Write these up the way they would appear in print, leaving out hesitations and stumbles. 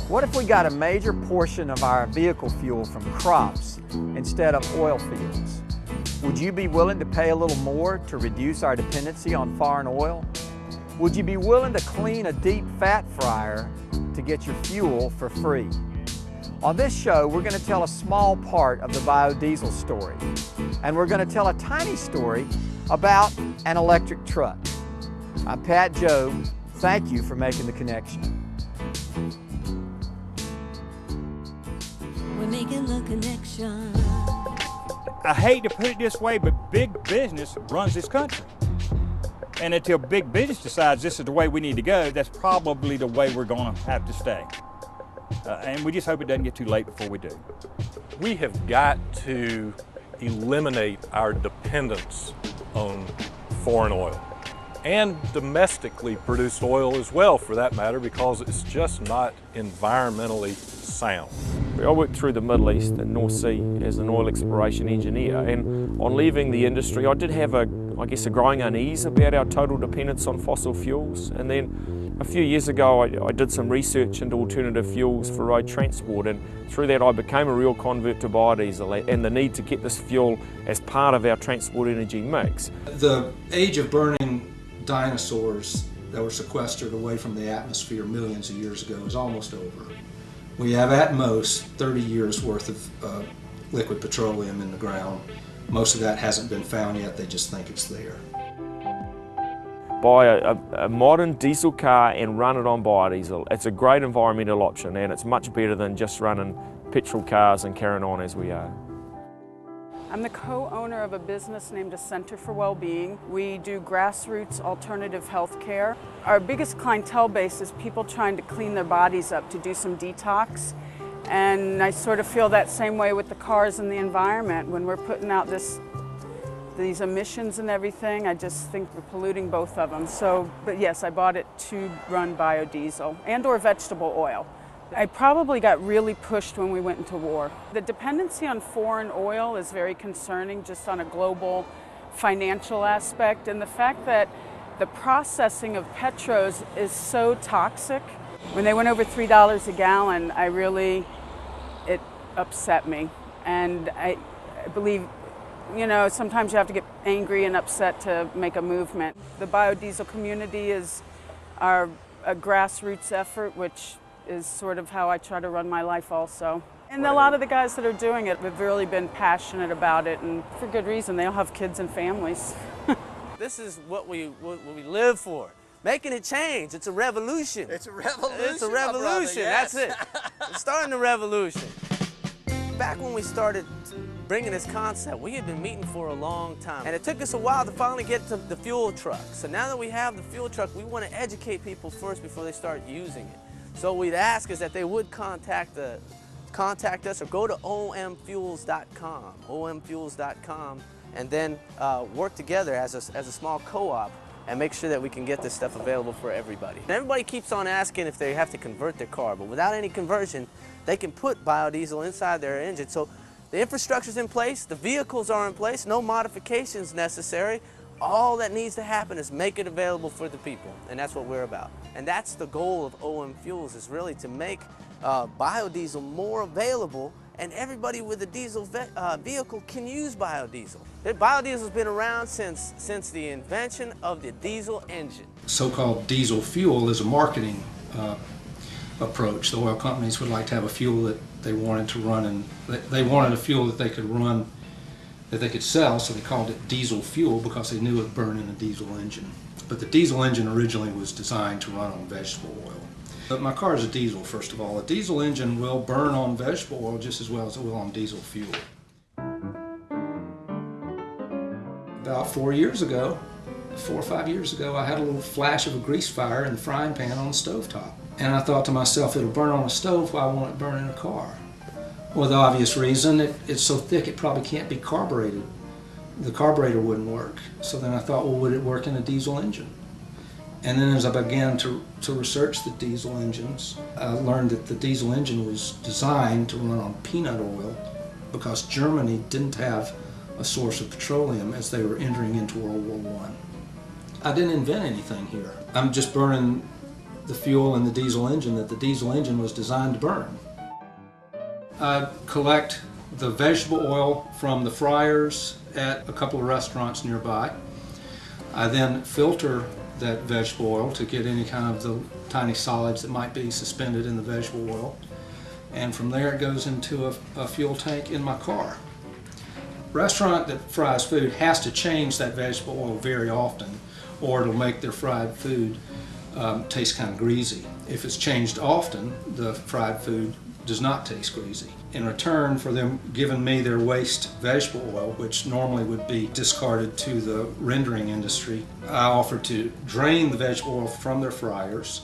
What if we got a major portion of our vehicle fuel from crops instead of oil fields? Would you be willing to pay a little more to reduce our dependency on foreign oil? Would you be willing to clean a deep fat fryer to get your fuel for free? On this show, we're going to tell a small part of the biodiesel story, and we're going to tell a tiny story about an electric truck. I'm Pat Jobe. Thank you for making the connection. We're making the connection. I hate to put it this way, but big business runs this country. And until big business decides this is the way we need to go, that's probably the way we're going to have to stay. And we just hope it doesn't get too late before we do. We have got to eliminate our dependence on foreign oil and domestically produced oil as well, for that matter, because it's just not environmentally sound. I worked through the Middle East and North Sea as an oil exploration engineer, and on leaving the industry I did have a growing unease about our total dependence on fossil fuels. And then a few years ago I did some research into alternative fuels for road transport, and through that I became a real convert to biodiesel and the need to get this fuel as part of our transport energy mix. The age of burning dinosaurs that were sequestered away from the atmosphere millions of years ago is almost over. We have at most 30 years worth of liquid petroleum in the ground. Most of that hasn't been found yet, they just think it's there. Buy a modern diesel car and run it on biodiesel. It's a great environmental option, and it's much better than just running petrol cars and carrying on as we are. I'm the co-owner of a business named a Center for Wellbeing. We do grassroots alternative health care. Our biggest clientele base is people trying to clean their bodies up, to do some detox. And I sort of feel that same way with the cars and the environment. When we're putting out these emissions and everything, I just think we're polluting both of them. But yes, I bought it to run biodiesel and or vegetable oil. I probably got really pushed when we went into war. The dependency on foreign oil is very concerning, just on a global financial aspect, and the fact that the processing of petros is so toxic. When they went over $3 a gallon, it upset me. And I believe, sometimes you have to get angry and upset to make a movement. The biodiesel community is a grassroots effort, which is sort of how I try to run my life also. And a lot of the guys that are doing it have really been passionate about it, and for good reason. They all have kids and families. This is what we live for. Making a change. It's a revolution. It's a revolution. It's a revolution. Yes. That's it. It's starting the revolution. Back when we started bringing this concept, we had been meeting for a long time. And it took us a while to finally get to the fuel truck. So now that we have the fuel truck, we want to educate people first before they start using it. So we'd ask is that they would contact us or go to omfuels.com, and then work together as a small co-op and make sure that we can get this stuff available for everybody. And everybody keeps on asking if they have to convert their car, but without any conversion, they can put biodiesel inside their engine. So the infrastructure's in place, the vehicles are in place, no modifications necessary. All that needs to happen is make it available for the people, and that's what we're about. And that's the goal of OM Fuels, is really to make biodiesel more available, and everybody with a diesel vehicle can use biodiesel. Biodiesel's been around since the invention of the diesel engine. So-called diesel fuel is a marketing approach. The oil companies would like to have a fuel that they wanted to run, and they wanted a fuel that they could run, that they could sell, so they called it diesel fuel because they knew it would burn in a diesel engine. But the diesel engine originally was designed to run on vegetable oil. But my car is a diesel, first of all. A diesel engine will burn on vegetable oil just as well as it will on diesel fuel. About 4 or 5 years ago, I had a little flash of a grease fire in the frying pan on the stovetop. And I thought to myself, it'll burn on a stove, why won't it burn in a car? Well, the obvious reason, it's so thick it probably can't be carbureted. The carburetor wouldn't work. So then I thought, well, would it work in a diesel engine? And then as I began to research the diesel engines, I learned that the diesel engine was designed to run on peanut oil because Germany didn't have a source of petroleum as they were entering into World War I. I didn't invent anything here. I'm just burning the fuel in the diesel engine that the diesel engine was designed to burn. I collect the vegetable oil from the fryers at a couple of restaurants nearby. I then filter that vegetable oil to get any kind of the tiny solids that might be suspended in the vegetable oil. And from there it goes into a fuel tank in my car. A restaurant that fries food has to change that vegetable oil very often, or it'll make their fried food taste kind of greasy. If it's changed often, the fried food does not taste greasy. In return for them giving me their waste vegetable oil, which normally would be discarded to the rendering industry, I offer to drain the vegetable oil from their fryers,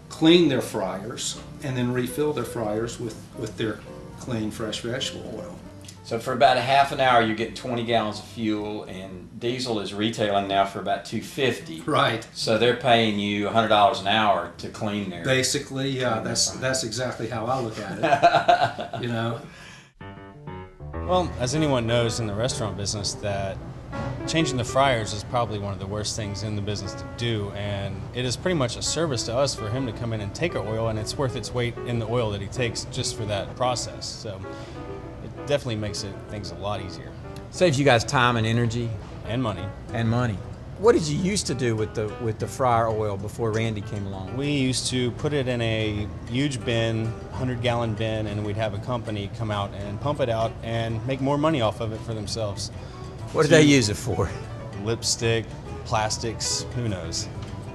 clean their fryers, and then refill their fryers with their clean, fresh vegetable oil. So for about a half an hour, you get 20 gallons of fuel, and diesel is retailing now for about $2.50. Right. So they're paying you $100 an hour to clean their. Basically, yeah, that's exactly how I look at it. You know. Well, as anyone knows in the restaurant business, that changing the fryers is probably one of the worst things in the business to do, and it is pretty much a service to us for him to come in and take our oil, and it's worth its weight in the oil that he takes just for that process. So it definitely makes things a lot easier. Saves you guys time and energy. And money. And money. What did you used to do with the fryer oil before Randy came along? We used to put it in a huge bin, 100-gallon bin, and we'd have a company come out and pump it out and make more money off of it for themselves. What did they use it for? Lipstick, plastics, who knows?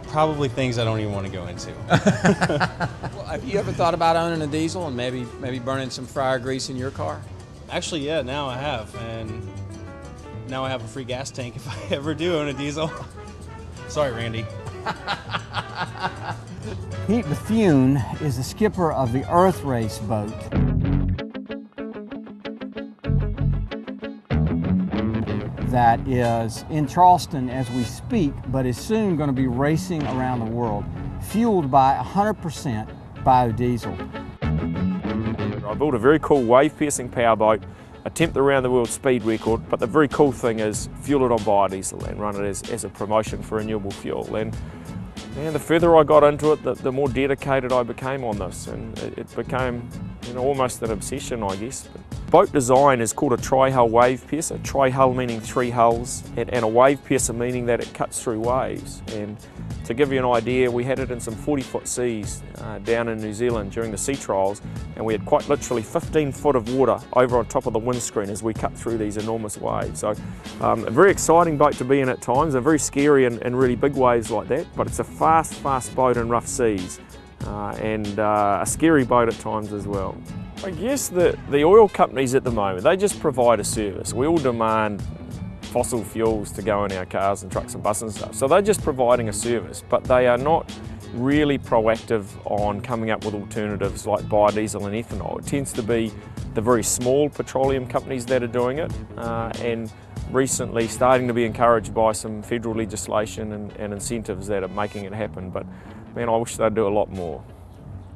Probably things I don't even want to go into. Well, have you ever thought about owning a diesel and maybe burning some fryer grease in your car? Actually, yeah, now I have, and now I have a free gas tank if I ever do own a diesel. Sorry, Randy. Pete Bethune is the skipper of the Earth Race boat. That is in Charleston as we speak, but is soon going to be racing around the world, fueled by 100% biodiesel. I built a very cool wave-piercing powerboat, attempt the around the world speed record, but the very cool thing is fuel it on biodiesel and run it as a promotion for renewable fuel. And the further I got into it, the more dedicated I became on this, and it became almost an obsession, I guess. Boat design is called a tri-hull wave piercer, tri-hull meaning 3 hulls, and a wave piercer meaning that it cuts through waves. And to give you an idea, we had it in some 40-foot seas down in New Zealand during the sea trials, and we had quite literally 15 foot of water over on top of the windscreen as we cut through these enormous waves. So a very exciting boat to be in at times, and very scary and really big waves like that, but it's a fast boat in rough seas, and a scary boat at times as well. I guess the oil companies at the moment, they just provide a service. We all demand fossil fuels to go in our cars and trucks and buses and stuff. So they're just providing a service, but they are not really proactive on coming up with alternatives like biodiesel and ethanol. It tends to be the very small petroleum companies that are doing it, and recently starting to be encouraged by some federal legislation and incentives that are making it happen. But man, I wish they'd do a lot more.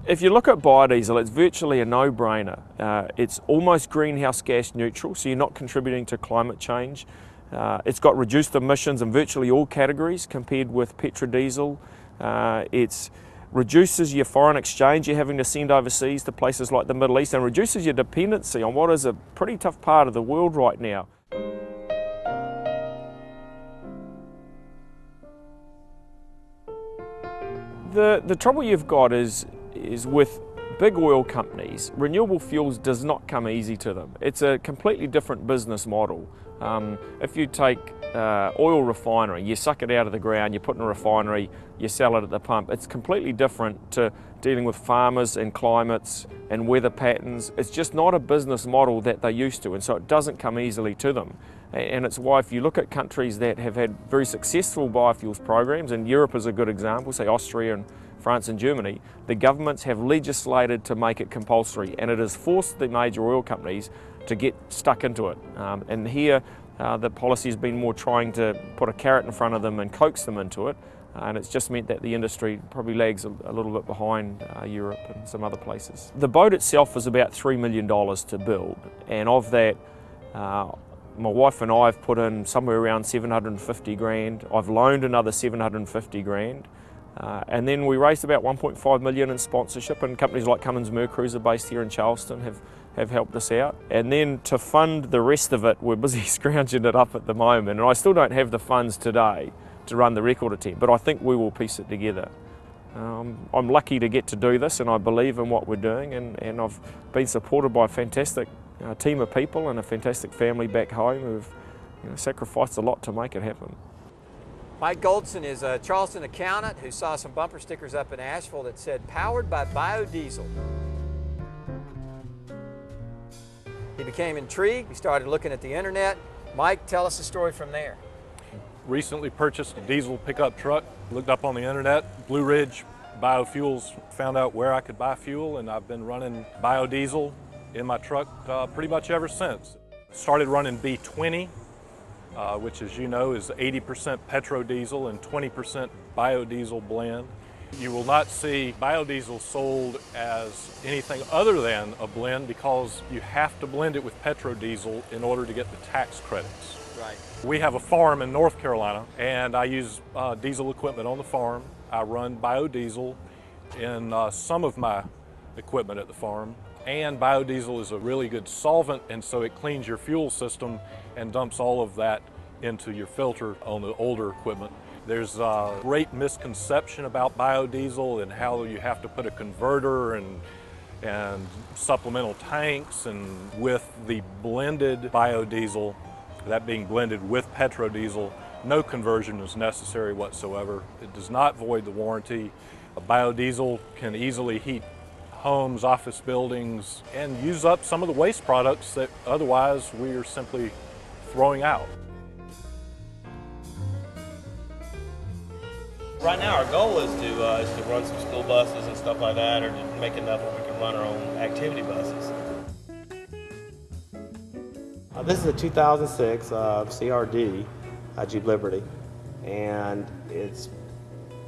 If you look at biodiesel, it's virtually a no-brainer. It's almost greenhouse gas neutral, so you're not contributing to climate change. It's got reduced emissions in virtually all categories compared with petrodiesel. It reduces your foreign exchange you're having to send overseas to places like the Middle East, and reduces your dependency on what is a pretty tough part of the world right now. The trouble you've got is with big oil companies, renewable fuels does not come easy to them. It's a completely different business model. If you take oil refinery, you suck it out of the ground, you put it in a refinery, you sell it at the pump. It's completely different to dealing with farmers and climates and weather patterns. It's just not a business model that they're used to, and so it doesn't come easily to them. And it's why if you look at countries that have had very successful biofuels programs, and Europe is a good example, say Austria and France and Germany, the governments have legislated to make it compulsory, and it has forced the major oil companies to get stuck into it. And here the policy has been more trying to put a carrot in front of them and coax them into it, and it's just meant that the industry probably lags a little bit behind Europe and some other places. The boat itself is about $3 million to build, and of that my wife and I have put in somewhere around 750 grand. I've loaned another 750 grand. And then we raised about 1.5 million in sponsorship, and companies like Cummins Mercruiser based here in Charleston have helped us out. And then to fund the rest of it, we're busy scrounging it up at the moment, and I still don't have the funds today to run the record attempt, but I think we will piece it together. I'm lucky to get to do this, and I believe in what we're doing, and I've been supported by a fantastic team of people and a fantastic family back home who've sacrificed a lot to make it happen. Mike Goldson is a Charleston accountant who saw some bumper stickers up in Asheville that said, "Powered by biodiesel." He became intrigued. He started looking at the internet. Mike, tell us the story from there. Recently purchased a diesel pickup truck, looked up on the internet, Blue Ridge Biofuels, found out where I could buy fuel, and I've been running biodiesel in my truck pretty much ever since. Started running B20, which, as you know, is 80% petrodiesel and 20% biodiesel blend. You will not see biodiesel sold as anything other than a blend because you have to blend it with petrodiesel in order to get the tax credits. Right. We have a farm in North Carolina, and I use diesel equipment on the farm. I run biodiesel in some of my equipment at the farm, and biodiesel is a really good solvent, and so it cleans your fuel system and dumps all of that into your filter on the older equipment. There's a great misconception about biodiesel and how you have to put a converter and supplemental tanks, and with the blended biodiesel, that being blended with petrodiesel, no conversion is necessary whatsoever. It does not void the warranty. A biodiesel can easily heat homes, office buildings, and use up some of the waste products that otherwise we are simply throwing out. Right now our goal is to run some school buses and stuff like that, or to make enough where we can run our own activity buses. This is a 2006 CRD Jeep Liberty, and it's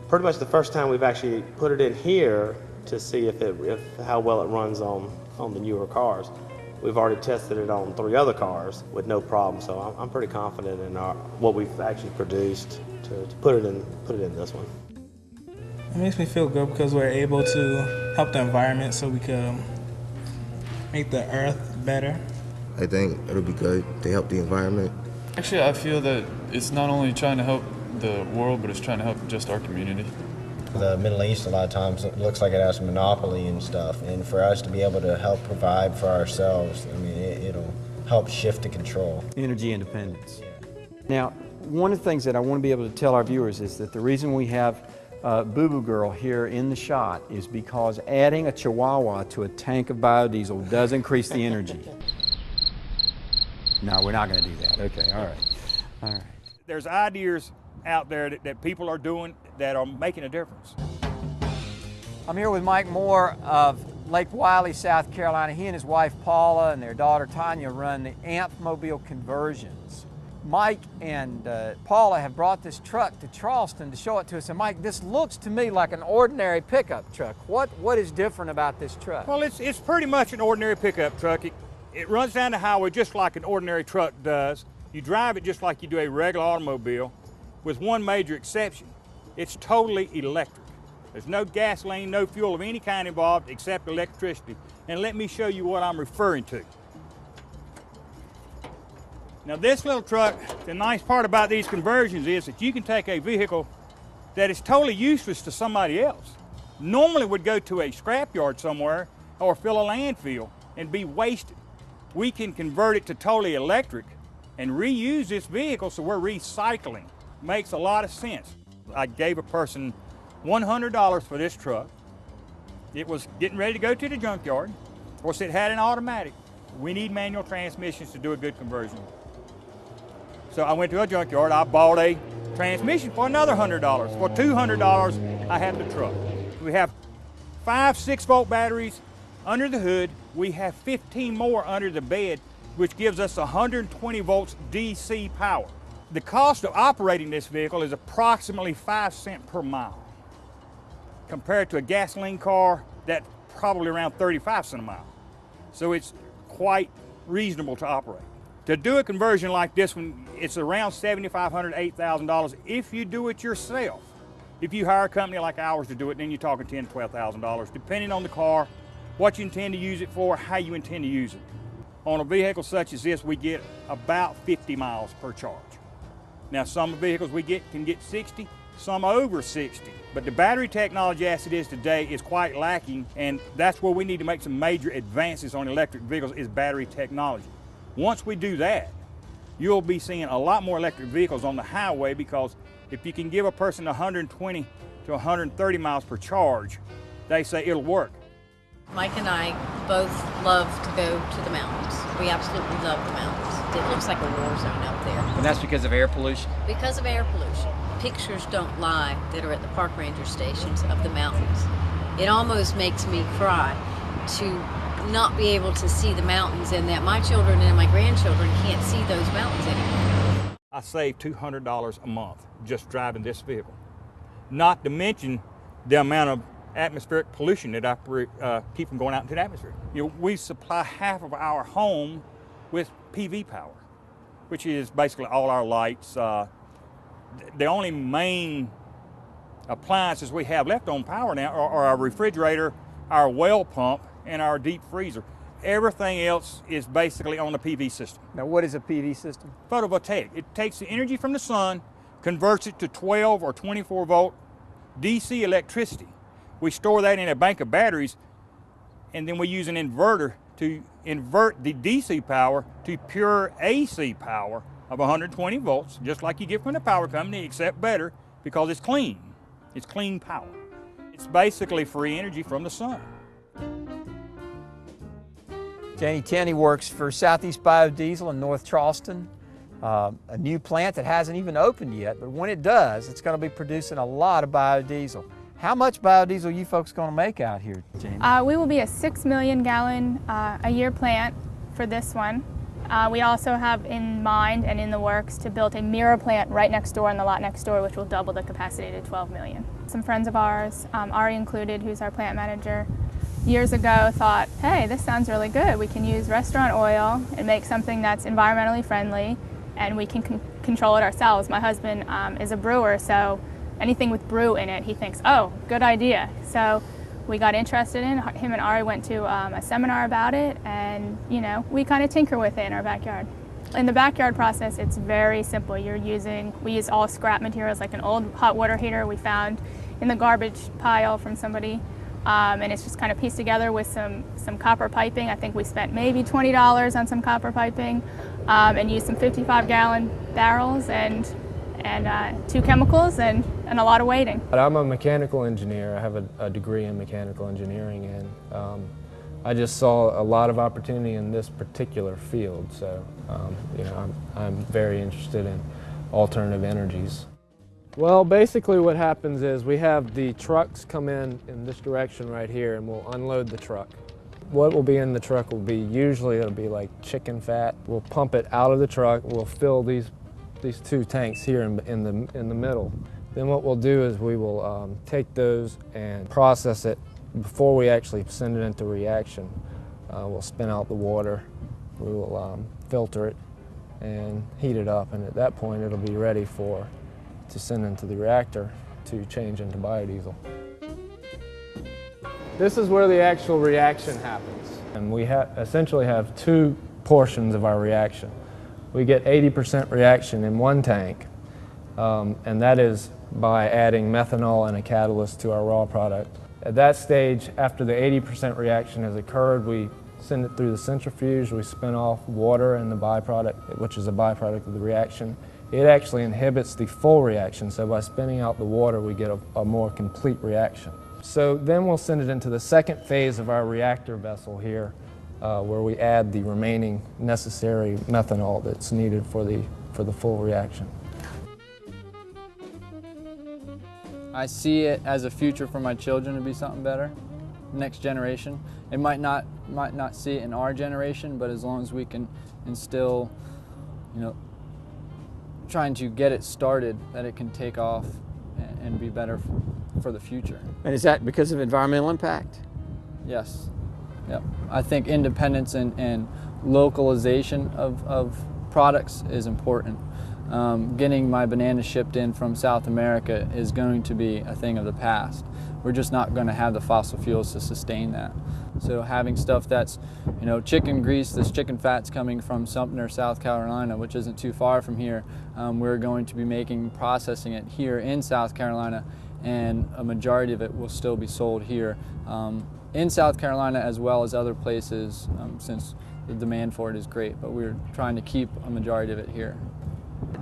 pretty much the first time we've actually put it in here to see how well it runs on the newer cars. We've already tested it on 3 other cars with no problem, so I'm pretty confident in what we've actually produced to put it in this one. It makes me feel good because we're able to help the environment so we can make the earth better. I think it'll be good to help the environment. Actually, I feel that it's not only trying to help the world, but it's trying to help just our community. The Middle East, a lot of times, it looks like it has a monopoly and stuff. And for us to be able to help provide for ourselves, I mean, it'll help shift the control. Energy independence. Now, one of the things that I want to be able to tell our viewers is that the reason we have Boo Boo Girl here in the shot is because adding a Chihuahua to a tank of biodiesel does increase the energy. No, we're not going to do that. Okay, all right. There's ideas out there that people are doing that are making a difference. I'm here with Mike Moore of Lake Wiley, South Carolina. He and his wife Paula and their daughter Tanya run the Mobile Conversions. Mike and Paula have brought this truck to Charleston to show it to us. And Mike, this looks to me like an ordinary pickup truck. What is different about this truck? Well, it's pretty much an ordinary pickup truck. It runs down the highway just like an ordinary truck does. You drive it just like you do a regular automobile, with one major exception. It's totally electric. There's no gasoline, no fuel of any kind involved except electricity. And let me show you what I'm referring to. Now this little truck, the nice part about these conversions is that you can take a vehicle that is totally useless to somebody else. Normally would go to a scrapyard somewhere or fill a landfill and be wasted. We can convert it to totally electric and reuse this vehicle, so we're recycling. Makes a lot of sense. I gave a person $100 for this truck. It was getting ready to go to the junkyard. Of course, it had an automatic. We need manual transmissions to do a good conversion. So I went to a junkyard, I bought a transmission for another $100. For $200, I have the truck. We have 5 6-volt batteries under the hood. We have 15 more under the bed, which gives us 120 volts DC power. The cost of operating this vehicle is approximately 5 cents per mile, compared to a gasoline car that's probably around 35 cents a mile. So it's quite reasonable to operate. To do a conversion like this one, it's around $7,500, $8,000 if you do it yourself. If you hire a company like ours to do it, then you're talking $10,000 to $12,000, depending on the car, what you intend to use it for, how you intend to use it. On a vehicle such as this, we get about 50 miles per charge. Now, some vehicles we get can get 60, some over 60. But the battery technology as it is today is quite lacking, and that's where we need to make some major advances on electric vehicles is battery technology. Once we do that, you'll be seeing a lot more electric vehicles on the highway, because if you can give a person 120 to 130 miles per charge, they say it'll work. Mike and I both love to go to the mountains. We absolutely love the mountains. It looks like a war zone out there. And that's because of air pollution? Because of air pollution. Pictures don't lie that are at the park ranger stations of the mountains. It almost makes me cry to not be able to see the mountains, and that my children and my grandchildren can't see those mountains anymore. I save $200 a month just driving this vehicle. Not to mention the amount of atmospheric pollution that I keep from going out into the atmosphere. You know, we supply half of our home with PV power, which is basically all our lights. The only main appliances we have left on power now are our refrigerator, our well pump, and our deep freezer. Everything else is basically on the PV system. Now, what is a PV system? Photovoltaic. It takes the energy from the sun, converts it to 12 or 24 volt DC electricity. We store that in a bank of batteries, and then we use an inverter to invert the DC power to pure AC power of 120 volts, just like you get from the power company, except better, because it's clean. It's clean power. It's basically free energy from the sun. Janie Tenney works for Southeast Biodiesel in North Charleston, a new plant that hasn't even opened yet, but when it does, it's going to be producing a lot of biodiesel. How much biodiesel are you folks going to make out here, Janie? We will be a 6 million gallon a year plant for this one. We also have in mind and in the works to build a mirror plant right next door in the lot next door, which will double the capacity to 12 million. Some friends of ours, Ari included, who's our plant manager, years ago thought, hey, this sounds really good. We can use restaurant oil and make something that's environmentally friendly, and we can control it ourselves. My husband is a brewer, so anything with brew in it, he thinks, oh, good idea. So we got interested in it. Him and Ari went to a seminar about it, and we kind of tinker with it in our backyard. In the backyard process, it's very simple. We use all scrap materials, like an old hot water heater we found in the garbage pile from somebody. And it's just kind of pieced together with some copper piping. I think we spent maybe $20 on some copper piping, and used some 55-gallon barrels and 2 chemicals and a lot of waiting. I'm a mechanical engineer. I have a degree in mechanical engineering, and I just saw a lot of opportunity in this particular field. So I'm very interested in alternative energies. Well, basically what happens is we have the trucks come in this direction right here, and we'll unload the truck. What will be in the truck will be, usually it'll be like chicken fat. We'll pump it out of the truck. We'll fill these 2 tanks here in the middle. Then what we'll do is we will take those and process it before we actually send it into reaction. We'll spin out the water. We will filter it and heat it up, and at that point it'll be ready to send into the reactor to change into biodiesel. This is where the actual reaction happens. And we essentially have 2 portions of our reaction. We get 80% reaction in one tank, and that is by adding methanol and a catalyst to our raw product. At that stage, after the 80% reaction has occurred, we send it through the centrifuge. We spin off water and the byproduct, which is a byproduct of the reaction. It actually inhibits the full reaction, so by spinning out the water, we get a more complete reaction. So then we'll send it into the second phase of our reactor vessel here, where we add the remaining necessary methanol that's needed for the full reaction. I see it as a future for my children to be something better, next generation. It might not see it in our generation, but as long as we can instill, trying to get it started, that it can take off and be better for the future. And is that because of environmental impact? Yes. Yep. I think independence and localization of products is important. getting my bananas shipped in from South America is going to be a thing of the past. We're just not going to have the fossil fuels to sustain that. So having stuff that's, chicken grease, this chicken fat's coming from Sumter, South Carolina, which isn't too far from here, we're going to be processing it here in South Carolina, and a majority of it will still be sold here in South Carolina as well as other places, since the demand for it is great, but we're trying to keep a majority of it here.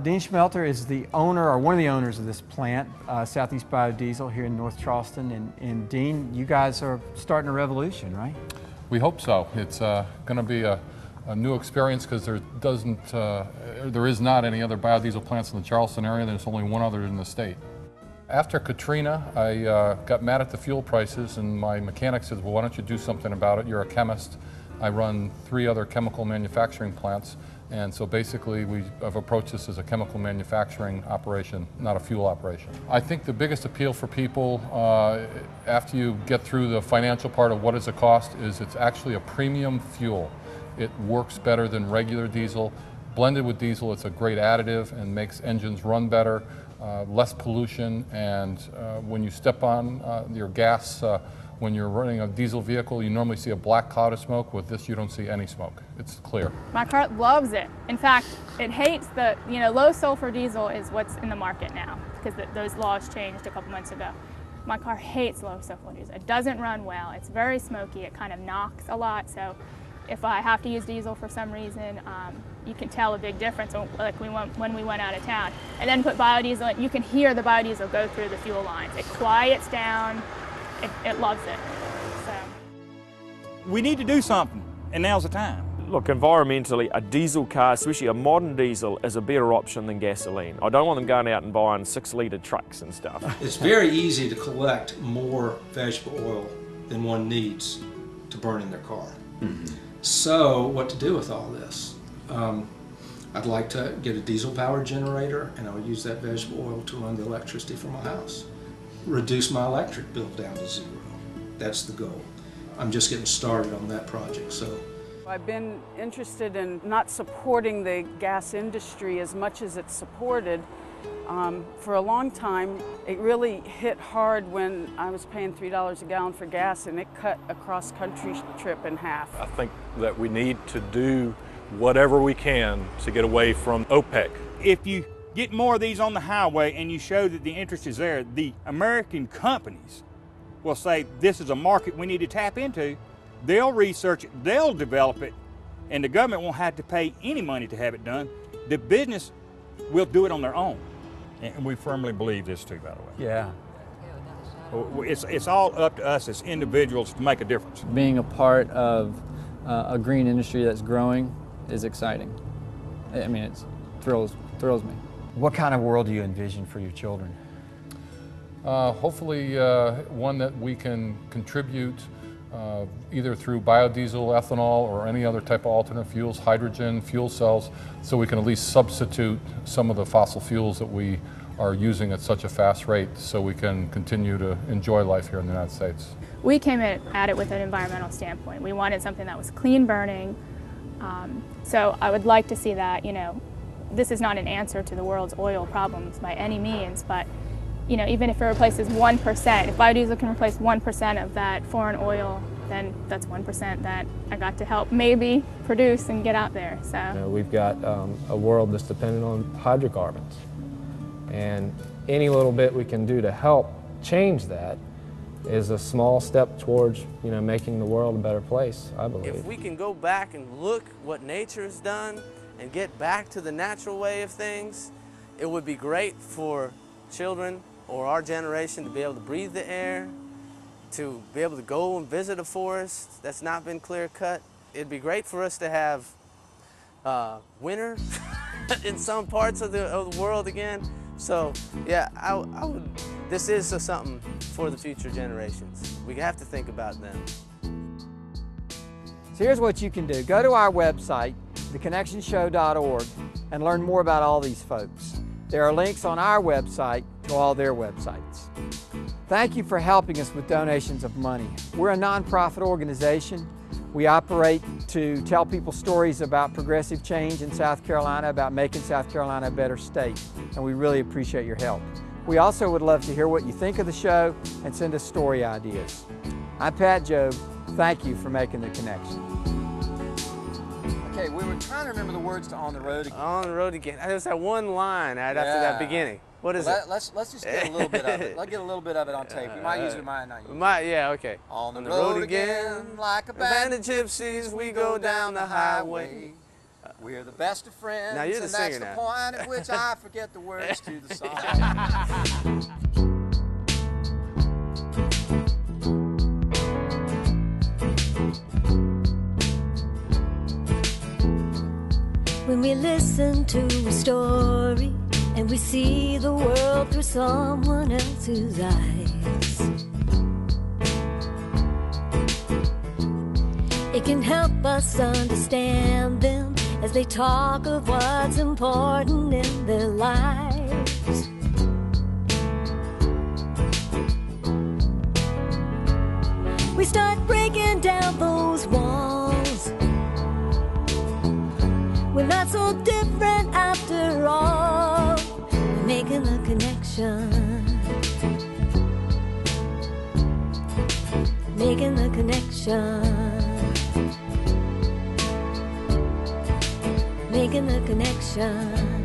Dean Schmelter is the owner, or one of the owners of this plant, Southeast Biodiesel here in North Charleston. And Dean, you guys are starting a revolution, right? We hope so. It's going to be a new experience because there is not any other biodiesel plants in the Charleston area. There's only one other in the state. After Katrina, I got mad at the fuel prices, and my mechanic said, well, why don't you do something about it? You're a chemist. I run 3 other chemical manufacturing plants. And so basically I've approached this as a chemical manufacturing operation, not a fuel operation. I think the biggest appeal for people after you get through the financial part of what does it cost is it's actually a premium fuel. It works better than regular diesel. Blended with diesel, it's a great additive and makes engines run better, less pollution, and when you step on your gas, when you're running a diesel vehicle, you normally see a black cloud of smoke. With this, you don't see any smoke. It's clear. My car loves it. In fact, it hates the, low sulfur diesel is what's in the market now, because those laws changed a couple months ago. My car hates low sulfur diesel. It doesn't run well. It's very smoky. It kind of knocks a lot. So if I have to use diesel for some reason, you can tell a big difference, like when we went out of town. And then put biodiesel in, you can hear the biodiesel go through the fuel lines. It quiets down. It loves it. So we need to do something, and now's the time. Look, environmentally, a diesel car, especially a modern diesel, is a better option than gasoline. I don't want them going out and buying 6-litre trucks and stuff. It's very easy to collect more vegetable oil than one needs to burn in their car. Mm-hmm. So what to do with all this? I'd like to get a diesel-powered generator, and I would use that vegetable oil to run the electricity for my house. Reduce my electric bill down to 0. That's the goal. I'm just getting started on that project. So I've been interested in not supporting the gas industry as much as it's supported. For a long time, it really hit hard when I was paying $3 a gallon for gas, and it cut a cross-country trip in half. I think that we need to do whatever we can to get away from OPEC. If you get more of these on the highway and you show that the interest is there, the American companies will say, this is a market we need to tap into. They'll research it, they'll develop it, and the government won't have to pay any money to have it done. The business will do it on their own. And we firmly believe this too, by the way. Yeah. It's all up to us as individuals to make a difference. Being a part of a green industry that's growing is exciting. I mean, it thrills me. What kind of world do you envision for your children? Hopefully one that we can contribute either through biodiesel, ethanol, or any other type of alternate fuels, hydrogen, fuel cells, so we can at least substitute some of the fossil fuels that we are using at such a fast rate so we can continue to enjoy life here in the United States. We came at it with an environmental standpoint. We wanted something that was clean burning. So I would like to see that, this is not an answer to the world's oil problems by any means, but even if it replaces 1%, if biodiesel can replace 1% of that foreign oil, then that's 1% that I got to help maybe produce and get out there. So we've got a world that's dependent on hydrocarbons, and any little bit we can do to help change that is a small step towards making the world a better place, I believe. If we can go back and look what nature's done and get back to the natural way of things, it would be great for children or our generation to be able to breathe the air, to be able to go and visit a forest that's not been clear cut. It'd be great for us to have winter in some parts of the world again. So yeah, I would, this is something for the future generations. We have to think about them. So here's what you can do. Go to our website, theconnectionshow.org, and learn more about all these folks. There are links on our website to all their websites. Thank you for helping us with donations of money. We're a nonprofit organization. We operate to tell people stories about progressive change in South Carolina, about making South Carolina a better state, and we really appreciate your help. We also would love to hear what you think of the show and send us story ideas. I'm Pat Jobe. Thank you for making the connection. Okay, we were trying to remember the words to On the Road Again. On the Road Again. There's that one line right after that beginning. What is it? Let's just get a little bit of it. Let's get a little bit of it on tape. We might use it, we might not use it. Yeah, okay. On the road again, like a band of gypsies, we go down the highway. We're the best of friends, now you're the singer that's now. the point at which I forget the words to the song. When we listen to a story and we see the world through someone else's eyes, it can help us understand them as they talk of what's important in their lives. We start breaking down those walls. We're not so different after all. We're making a connection. Making a connection. Making a connection.